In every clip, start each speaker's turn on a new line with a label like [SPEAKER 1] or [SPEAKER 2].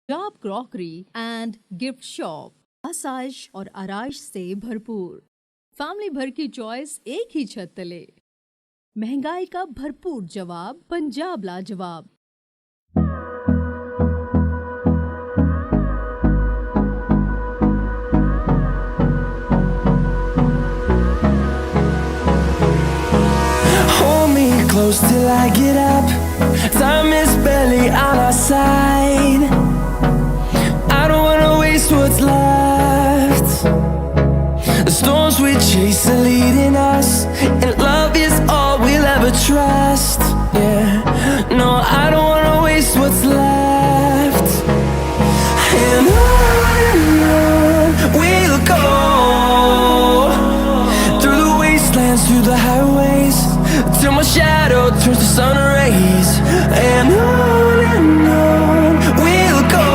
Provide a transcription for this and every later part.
[SPEAKER 1] Punjab crockery and gift shop, आसाइश और आराइश से भरपूर, फैमिली भर की चॉइस एक ही छत तले, महंगाई का भरपूर जवाब, पंजाब लाजवाब।
[SPEAKER 2] Hold me close till I get up. Time is barely on our side. I don't wanna waste what's left. The storms we chase are leading us, and love is all we'll ever trust. Yeah, no, I don't wanna waste what's left. And on we'll go, through the wastelands, through the highways, till my shadow turns to sun rays. And on we'll go,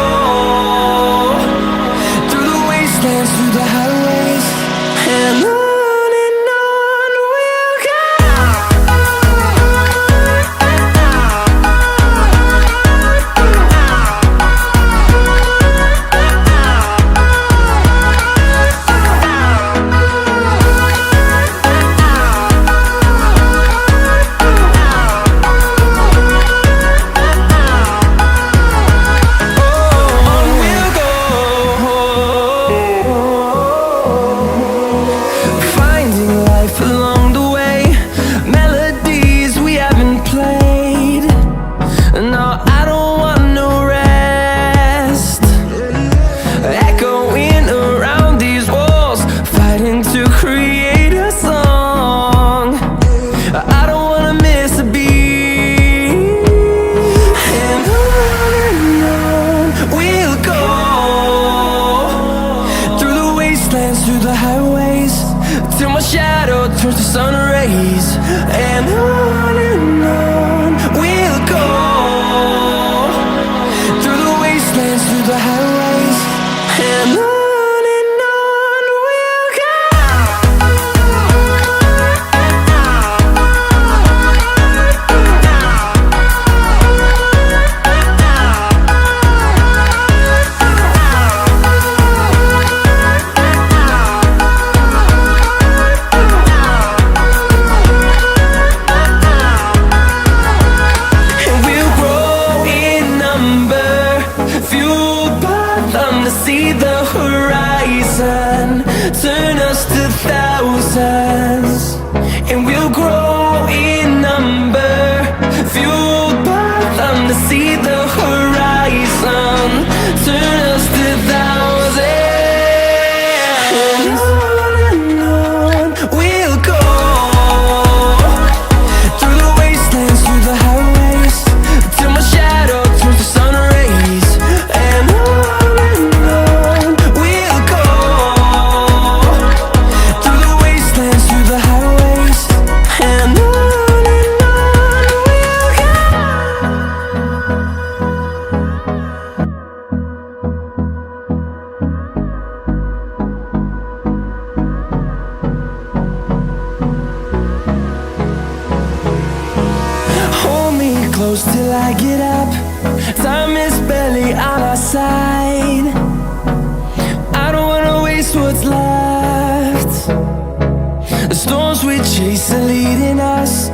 [SPEAKER 2] through the wastelands, through the highways, and on we'll go. Through the highways, till my shadow turns to sun rays. And on we'll go, through the wastelands, through the highways, and on we'll go. See the horizon, turn us to thousands, and we'll grow in number, fueled by them to see the horizon, turn us to thousands. And on we'll go, through the wastelands, through the highways, till my shadow turns to sun rays. And close till I get up. Time is barely on our side. I don't wanna waste what's left. The storms we chase are leading us,